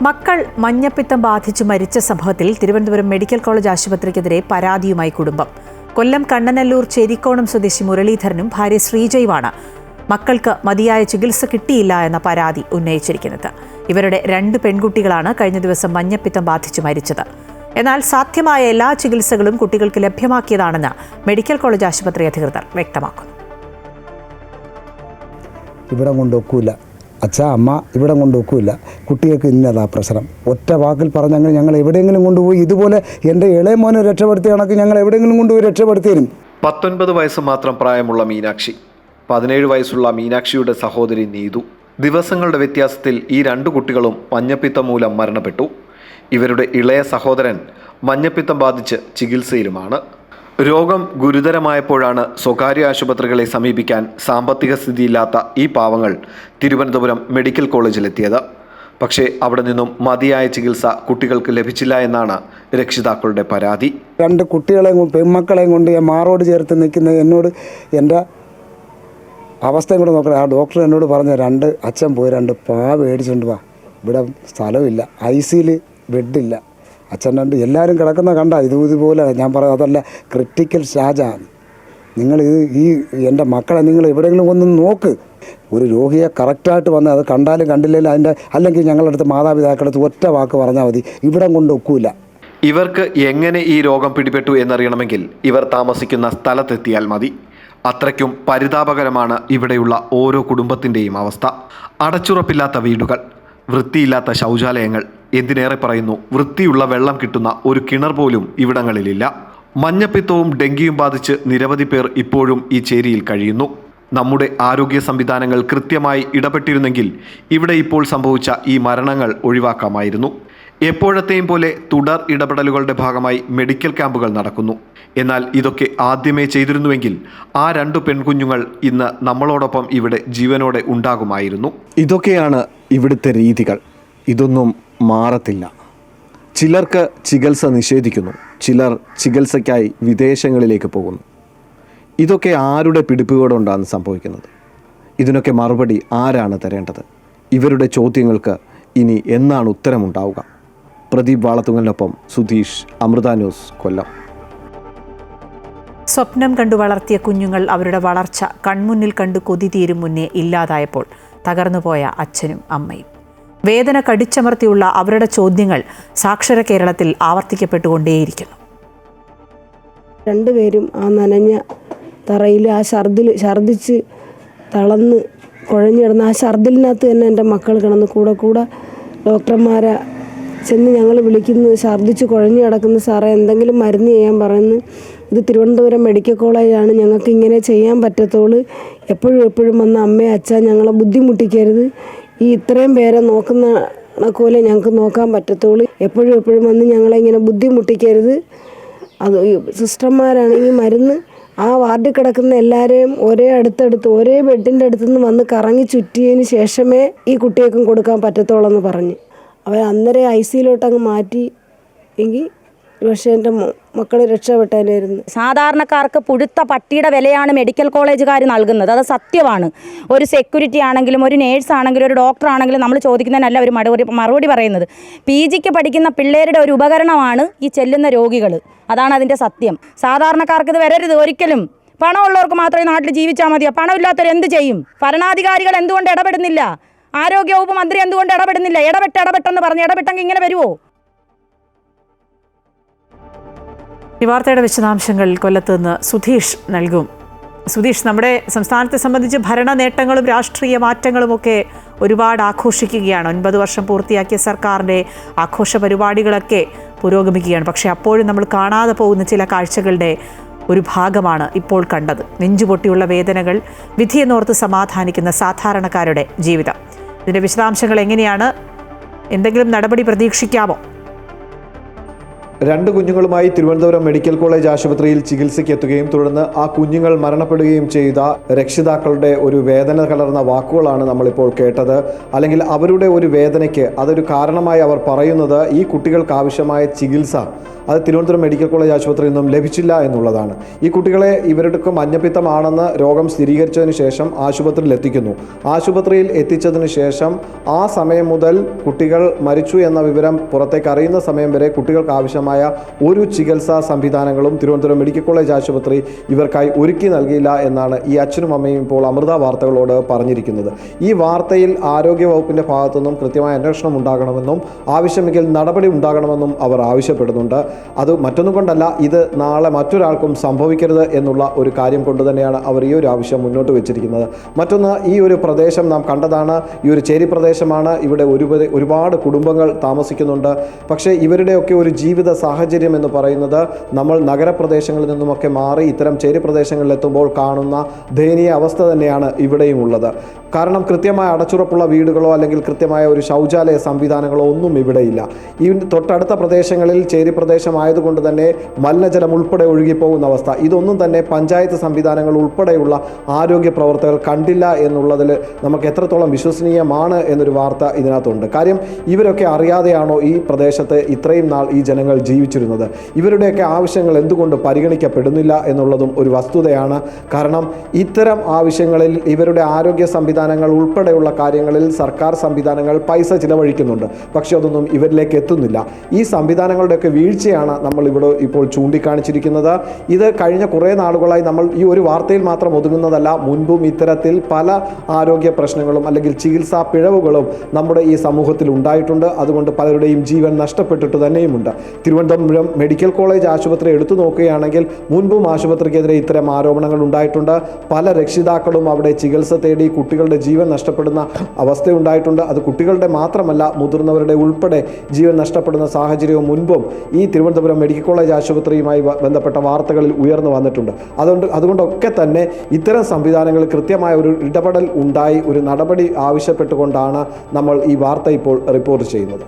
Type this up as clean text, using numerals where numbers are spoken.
മക്കൾ മഞ്ഞപ്പിത്തം ബാധിച്ചു മരിച്ച സംഭവത്തിൽ തിരുവനന്തപുരം മെഡിക്കൽ കോളേജ് ആശുപത്രിക്കെതിരെ പരാതിയുമായി കുടുംബം. കൊല്ലം കണ്ണനല്ലൂർ ചേരിക്കോണം സ്വദേശി മുരളീധരനും ഭാര്യ ശ്രീജയുമാണ് മക്കൾക്ക് മതിയായ ചികിത്സ കിട്ടിയില്ല എന്ന പരാതി ഉന്നയിച്ചിരിക്കുന്നത്. ഇവരുടെ 2 പെൺകുട്ടികളാണ് കഴിഞ്ഞ ദിവസം മഞ്ഞപ്പിത്തം ബാധിച്ചു മരിച്ചത്. എന്നാൽ സാധ്യമായ എല്ലാ ചികിത്സകളും കുട്ടികൾക്ക് ലഭ്യമാക്കിയതാണെന്ന് മെഡിക്കൽ കോളേജ് ആശുപത്രി അധികൃതർ വ്യക്തമാക്കുന്നു. ഇവിടെ കൊണ്ടുവെക്കൂല അച്ഛാ അമ്മ, ഇവിടെ കൊണ്ടുവെക്കൂല, കുട്ടികൾക്ക് ഇന്നതാ പ്രശ്നം. ഒറ്റ വാക്കിൽ പറഞ്ഞെങ്കിൽ ഞങ്ങൾ എവിടെയെങ്കിലും കൊണ്ടുപോയി ഇതുപോലെ എൻ്റെ ഇളയ മോനെ രക്ഷപ്പെടുത്തിയ കണക്ക് ഞങ്ങൾ എവിടെയെങ്കിലും കൊണ്ടുപോയി രക്ഷപ്പെടുത്തിയും. 19 വയസ്സ് മാത്രം പ്രായമുള്ള മീനാക്ഷി, 17 വയസ്സുള്ള മീനാക്ഷിയുടെ സഹോദരി നീതു. ദിവസങ്ങളുടെ വ്യത്യാസത്തിൽ ഈ 2 കുട്ടികളും മഞ്ഞപ്പിത്തം മൂലം മരണപ്പെട്ടു. ഇവരുടെ ഇളയ സഹോദരൻ മഞ്ഞപ്പിത്തം ബാധിച്ച് ചികിത്സയിലുമാണ്. രോഗം ഗുരുതരമായപ്പോഴാണ് സ്വകാര്യ ആശുപത്രികളെ സമീപിക്കാൻ സാമ്പത്തിക സ്ഥിതിയില്ലാത്ത ഈ പാവങ്ങൾ തിരുവനന്തപുരം മെഡിക്കൽ കോളേജിലെത്തിയത്. പക്ഷേ അവിടെ നിന്നും മതിയായ ചികിത്സ കുട്ടികൾക്ക് ലഭിച്ചില്ല എന്നാണ് രക്ഷിതാക്കളുടെ പരാതി. 2 കുട്ടികളെയും പെൺമക്കളെയും കൊണ്ട് ഞാൻ മാറോട് ചേർത്ത് നിൽക്കുന്ന എന്നോട് എൻ്റെ അവസ്ഥയും കൂടെ നോക്കണം. ആ ഡോക്ടർ എന്നോട് പറഞ്ഞ 2 അച്ഛൻ പോയി 2 മേടിച്ചുകൊണ്ട് വാ, ഇവിടെ സ്ഥലമില്ല, ICയിൽ ബെഡില്ല. അച്ഛൻ 2 എല്ലാവരും കിടക്കുന്ന കണ്ട ഇതുപോലെ. ഞാൻ പറയാം അതല്ല, ക്രിട്ടിക്കൽ സ്റ്റേജാണ്. നിങ്ങൾ ഈ എൻ്റെ മക്കളെ നിങ്ങൾ എവിടെയെങ്കിലും ഒന്ന് നോക്ക്. ഒരു രോഗിയെ കറക്റ്റായിട്ട് വന്ന് അത് കണ്ടാലും കണ്ടില്ലെങ്കിലും അതിൻ്റെ അല്ലെങ്കിൽ ഞങ്ങളുടെ അടുത്ത് മാതാപിതാക്കളടുത്ത് ഒറ്റ വാക്ക് പറഞ്ഞാൽ മതി, ഇവിടെ കൊണ്ട് ഒക്കൂല. ഇവർക്ക് എങ്ങനെ ഈ രോഗം പിടിപെട്ടു എന്നറിയണമെങ്കിൽ ഇവർ താമസിക്കുന്ന സ്ഥലത്തെത്തിയാൽ മതി. അത്രയ്ക്കും പരിതാപകരമാണ് ഇവിടെയുള്ള ഓരോ കുടുംബത്തിൻ്റെയും അവസ്ഥ. അടച്ചുറപ്പില്ലാത്ത വീടുകൾ, വൃത്തിയില്ലാത്ത ശൗചാലയങ്ങൾ, എന്തിനേറെ പറയുന്നു വൃത്തിയുള്ള വെള്ളം കിട്ടുന്ന ഒരു കിണർ പോലും ഇവിടങ്ങളിലില്ല. മഞ്ഞപ്പിത്തവും ഡെങ്കിയും ബാധിച്ച് നിരവധി പേർ ഇപ്പോഴും ഈ ചേരിയിൽ കഴിയുന്നു. നമ്മുടെ ആരോഗ്യ സംവിധാനങ്ങൾ കൃത്യമായി ഇടപെട്ടിരുന്നെങ്കിൽ ഇവിടെ ഇപ്പോൾ സംഭവിച്ച ഈ മരണങ്ങൾ ഒഴിവാക്കാമായിരുന്നു. എപ്പോഴത്തെയും പോലെ തുടർ ഇടപെടലുകളുടെ ഭാഗമായി മെഡിക്കൽ ക്യാമ്പുകൾ നടക്കുന്നു. എന്നാൽ ഇതൊക്കെ ആദ്യമേ ചെയ്തിരുന്നുവെങ്കിൽ ആ 2 പെൺകുഞ്ഞുങ്ങൾ ഇന്ന് നമ്മളോടൊപ്പം ഇവിടെ ജീവനോടെ ഉണ്ടാകുമായിരുന്നു. ഇതൊക്കെയാണ് ഇവിടുത്തെ രീതികൾ. ഇതൊന്നും മാറത്തില്ല. ചിലർക്ക് ചികിത്സ നിഷേധിക്കുന്നു, ചിലർ ചികിത്സയ്ക്കായി വിദേശങ്ങളിലേക്ക് പോകുന്നു. ഇതൊക്കെ ആരുടെ പിടിപ്പുകേടുകൊണ്ടാണ് സംഭവിക്കുന്നത്? ഇതിനൊക്കെ മറുപടി ആരാണ് തരേണ്ടത്? ഇവരുടെ ചോദ്യങ്ങൾക്ക് ഇനി എന്നാണ് ഉത്തരമുണ്ടാവുക? പ്രദീപ് വാളത്തുങ്ങലിനൊപ്പം സുധീഷ്, അമൃത ന്യൂസ്, കൊല്ലം. സ്വപ്നം കണ്ടു വളർത്തിയ കുഞ്ഞുങ്ങൾ അവരുടെ വളർച്ച കൺമുന്നിൽ കണ്ടു കൊതി തീരും മുന്നേ ഇല്ലാതായപ്പോൾ തകർന്നുപോയ അച്ഛനും അമ്മയും. വേദന കടിച്ചമർത്തിയുള്ള അവരുടെ ചോദ്യങ്ങൾ സാക്ഷര കേരളത്തിൽ ആവർത്തിക്കപ്പെട്ടുകൊണ്ടേയിരിക്കുന്നു. 2 പേരും ആ നനഞ്ഞ തറയിൽ ആ ഛർദിച്ച് തളർന്ന് കുഴഞ്ഞിടുന്ന ആ ഛർദിലിനകത്ത് തന്നെ എൻ്റെ മക്കൾ കിടന്ന് കൂടെ ഡോക്ടർമാരെ ചെന്ന് ഞങ്ങൾ വിളിക്കുന്നു, ഛർദിച്ച് കുഴഞ്ഞു കിടക്കുന്ന സാറേ എന്തെങ്കിലും മരുന്ന് ചെയ്യാൻ പറയുന്നു. ഇത് തിരുവനന്തപുരം മെഡിക്കൽ കോളേജാണ്, ഞങ്ങൾക്ക് ഇങ്ങനെ ചെയ്യാൻ പറ്റത്തുള്ളൂ. എപ്പോഴും വന്ന് അമ്മയെ അച്ഛാ ഞങ്ങളെ ബുദ്ധിമുട്ടിക്കരുത്, ഈ ഇത്രയും പേരെ നോക്കുന്ന പോലെ ഞങ്ങൾക്ക് നോക്കാൻ പറ്റത്തുള്ളൂ, എപ്പോഴും വന്ന് ഞങ്ങളെ ഇങ്ങനെ ബുദ്ധിമുട്ടിക്കരുത്. അത് സിസ്റ്റർമാരാണെങ്കിൽ മരുന്ന് ആ വാർഡിൽ കിടക്കുന്ന എല്ലാവരെയും ഒരേ ബെഡിൻ്റെ അടുത്തുനിന്ന് വന്ന് കറങ്ങി ചുറ്റിയതിന് ശേഷമേ ഈ കുട്ടികൾക്കും കൊടുക്കാൻ പറ്റത്തുള്ളൂ എന്ന് പറഞ്ഞ് അവർ അന്നേരം ICയിലോട്ടങ്ങ് മാറ്റി. എങ്കിൽ പക്ഷേ എൻ്റെ മക്കൾ രക്ഷപ്പെട്ടതിനായിരുന്നു. സാധാരണക്കാർക്ക് പുഴുത്ത പട്ടിയുടെ വിലയാണ് മെഡിക്കൽ കോളേജുകാർ നൽകുന്നത്. അത് സത്യമാണ്. ഒരു സെക്യൂരിറ്റി ആണെങ്കിലും ഒരു നേഴ്സ് ആണെങ്കിലും ഒരു ഡോക്ടർ ആണെങ്കിലും നമ്മൾ ചോദിക്കുന്നതിനല്ല ഒരു മറുപടി പറയുന്നത്. PGക്ക് പഠിക്കുന്ന പിള്ളേരുടെ ഒരു ഉപകരണമാണ് ഈ ചെല്ലുന്ന രോഗികൾ. അതാണ് അതിൻ്റെ സത്യം. സാധാരണക്കാർക്ക് ഇത് വരരുത് ഒരിക്കലും. പണമുള്ളവർക്ക് മാത്രമേ നാട്ടിൽ ജീവിച്ചാൽ മതിയോ? പണമില്ലാത്തവർ എന്ത് ചെയ്യും? ഭരണാധികാരികൾ എന്തുകൊണ്ട് ഇടപെടുന്നില്ല? ആരോഗ്യവകുപ്പ് മന്ത്രി എന്തുകൊണ്ട് ഇടപെടുന്നില്ല? ഇടപെട്ടെന്ന് പറഞ്ഞ് ഇടപെട്ടെങ്കിൽ ഇങ്ങനെ വരുമോ? ഈ വാർത്തയുടെ വിശദാംശങ്ങൾ കൊല്ലത്ത് നിന്ന് സുധീഷ് നൽകും. സുധീഷ്, നമ്മുടെ സംസ്ഥാനത്തെ സംബന്ധിച്ച് ഭരണ നേട്ടങ്ങളും രാഷ്ട്രീയ മാറ്റങ്ങളുമൊക്കെ ഒരുപാട് ആഘോഷിക്കുകയാണ്. 9 വർഷം പൂർത്തിയാക്കിയ സർക്കാരിൻ്റെ ആഘോഷ പരിപാടികളൊക്കെ പുരോഗമിക്കുകയാണ്. പക്ഷേ അപ്പോഴും നമ്മൾ കാണാതെ പോകുന്ന ചില കാഴ്ചകളുടെ ഒരു ഭാഗമാണ് ഇപ്പോൾ കണ്ടത്. നെഞ്ചുപൊട്ടിയുള്ള വേദനകൾ, വിധിയെന്നോർത്ത് സമാധാനിക്കുന്ന സാധാരണക്കാരുടെ ജീവിതം. ഇതിൻ്റെ വിശദാംശങ്ങൾ എങ്ങനെയാണ്? എന്തെങ്കിലും നടപടി പ്രതീക്ഷിക്കാമോ? 2 കുഞ്ഞുങ്ങളുമായി തിരുവനന്തപുരം മെഡിക്കൽ കോളേജ് ആശുപത്രിയിൽ ചികിത്സയ്ക്ക് എത്തുകയും തുടർന്ന് ആ കുഞ്ഞുങ്ങൾ മരണപ്പെടുകയും ചെയ്ത രക്ഷിതാക്കളുടെ ഒരു വേദന കലർന്ന വാക്കുകളാണ് നമ്മളിപ്പോൾ കേട്ടത്. അല്ലെങ്കിൽ അവരുടെ ഒരു വേദനയ്ക്ക് അതൊരു കാരണമായി അവർ പറയുന്നത് ഈ കുട്ടികൾക്ക് ആവശ്യമായ ചികിത്സ അത് തിരുവനന്തപുരം മെഡിക്കൽ കോളേജ് ആശുപത്രിയിൽ നിന്നും ലഭിച്ചില്ല എന്നുള്ളതാണ്. ഈ കുട്ടികളെ ഇവരുടെ മഞ്ഞപ്പിത്തമാണെന്ന് രോഗം സ്ഥിരീകരിച്ചതിന് ശേഷം ആശുപത്രിയിൽ എത്തിക്കുന്നു. ആശുപത്രിയിൽ എത്തിച്ചതിന് ശേഷം ആ സമയം മുതൽ കുട്ടികൾ മരിച്ചു എന്ന വിവരം പുറത്തേക്ക് അറിയുന്ന സമയം വരെ കുട്ടികൾക്ക് ആവശ്യമായ ഒരു ചികിത്സാ സംവിധാനങ്ങളും തിരുവനന്തപുരം മെഡിക്കൽ കോളേജ് ആശുപത്രി ഇവർക്കായി ഒരുക്കി നൽകിയില്ല എന്നാണ് ഈ അച്ഛനും അമ്മയും ഇപ്പോൾ അമൃത വാർത്തകളോട് പറഞ്ഞിരിക്കുന്നത്. ഈ വാർത്തയിൽ ആരോഗ്യവകുപ്പിൻ്റെ ഭാഗത്തുനിന്നും കൃത്യമായ അന്വേഷണം ഉണ്ടാകണമെന്നും ആവശ്യമെങ്കിൽ നടപടി ഉണ്ടാകണമെന്നും അവർ ആവശ്യപ്പെടുന്നുണ്ട്. അത് മറ്റൊന്നും കൊണ്ടല്ല, ഇത് നാളെ മറ്റൊരാൾക്കും സംഭവിക്കരുത് എന്നുള്ള ഒരു കാര്യം കൊണ്ട് തന്നെയാണ് അവർ ഈ ഒരു ആവശ്യം മുന്നോട്ട് വെച്ചിരിക്കുന്നത്. മറ്റൊന്ന്, ഈ ഒരു പ്രദേശം നാം കണ്ടതാണ്, ഈ ഒരു ചേരി പ്രദേശമാണ്. ഇവിടെ ഒരുപാട് കുടുംബങ്ങൾ താമസിക്കുന്നുണ്ട്. പക്ഷേ ഇവരുടെയൊക്കെ ഒരു ജീവിത സാഹചര്യം എന്ന് പറയുന്നത് നമ്മൾ നഗരപ്രദേശങ്ങളിൽ നിന്നുമൊക്കെ മാറി ഇത്തരം ചേരി പ്രദേശങ്ങളിലെത്തുമ്പോൾ കാണുന്ന ദയനീയ അവസ്ഥ തന്നെയാണ് ഇവിടെയും ഉള്ളത്. കാരണം കൃത്യമായ അടച്ചുറപ്പുള്ള വീടുകളോ അല്ലെങ്കിൽ കൃത്യമായ ഒരു ശൗചാലയ സംവിധാനങ്ങളോ ഒന്നും ഇവിടെയില്ല. ഈ തൊട്ടടുത്ത പ്രദേശങ്ങളിൽ ചേരി പ്രദേശമായതുകൊണ്ട് തന്നെ മലിനജലം ഉൾപ്പെടെ ഒഴുകിപ്പോകുന്ന അവസ്ഥ. ഇതൊന്നും തന്നെ പഞ്ചായത്ത് സംവിധാനങ്ങൾ ഉൾപ്പെടെയുള്ള ആരോഗ്യ പ്രവർത്തകർ കണ്ടില്ല എന്നുള്ളതിൽ നമുക്ക് എത്രത്തോളം വിശ്വസനീയമാണ് എന്നൊരു വാർത്ത ഇതിനകത്തുണ്ട്. കാര്യം ഇവരൊക്കെ അറിയാതെയാണോ ഈ പ്രദേശത്ത് ഇത്രയും നാൾ ഈ ജനങ്ങൾ ജീവിച്ചിരുന്നത്? ഇവരുടെയൊക്കെ ആവശ്യങ്ങൾ എന്തുകൊണ്ട് പരിഗണിക്കപ്പെടുന്നില്ല എന്നുള്ളതും ഒരു വസ്തുതയാണ്. കാരണം ഇത്തരം ആവശ്യങ്ങളിൽ ഇവരുടെ ആരോഗ്യ സംവിധാനങ്ങൾ ഉൾപ്പെടെയുള്ള കാര്യങ്ങളിൽ സർക്കാർ സംവിധാനങ്ങൾ പൈസ ചിലവഴിക്കുന്നുണ്ട്. പക്ഷെ അതൊന്നും ഇവരിലേക്ക് എത്തുന്നില്ല. ഈ സംവിധാനങ്ങളുടെയൊക്കെ വീഴ്ചയാണ് നമ്മൾ ഇവിടെ ഇപ്പോൾ ചൂണ്ടിക്കാണിച്ചിരിക്കുന്നത്. ഇത് കഴിഞ്ഞ കുറേ നാളുകളായി നമ്മൾ ഈ ഒരു വാർത്തയിൽ മാത്രം ഒതുങ്ങുന്നതല്ല. മുൻപും ഇത്തരത്തിൽ പല ആരോഗ്യ പ്രശ്നങ്ങളും അല്ലെങ്കിൽ ചികിത്സാ പിഴവുകളും നമ്മുടെ ഈ സമൂഹത്തിൽ ഉണ്ടായിട്ടുണ്ട്. അതുകൊണ്ട് പലരുടെയും ജീവൻ നഷ്ടപ്പെട്ടിട്ട് തന്നെയുമുണ്ട്. തിരുവനന്തപുരം മെഡിക്കൽ കോളേജ് ആശുപത്രി എടുത്തു നോക്കുകയാണെങ്കിൽ മുൻപും ആശുപത്രിക്കെതിരെ ഇത്തരം ആരോപണങ്ങൾ ഉണ്ടായിട്ടുണ്ട്. പല രക്ഷിതാക്കളും അവിടെ ചികിത്സ തേടി കുട്ടികളുടെ ജീവൻ നഷ്ടപ്പെടുന്ന അവസ്ഥയുണ്ടായിട്ടുണ്ട്. അത് കുട്ടികളുടെ മാത്രമല്ല, മുതിർന്നവരുടെ ഉൾപ്പെടെ ജീവൻ നഷ്ടപ്പെടുന്ന സാഹചര്യവും മുൻപും ഈ തിരുവനന്തപുരം മെഡിക്കൽ കോളേജ് ആശുപത്രിയുമായി ബന്ധപ്പെട്ട വാർത്തകളിൽ ഉയർന്നു വന്നിട്ടുണ്ട്. അതുകൊണ്ടൊക്കെ തന്നെ ഇത്തരം സംവിധാനങ്ങളിൽ കൃത്യമായ ഒരു ഇടപെടൽ ഉണ്ടായി ഒരു നടപടി ആവശ്യപ്പെട്ടുകൊണ്ടാണ് നമ്മൾ ഈ വാർത്ത ഇപ്പോൾ റിപ്പോർട്ട് ചെയ്യുന്നത്.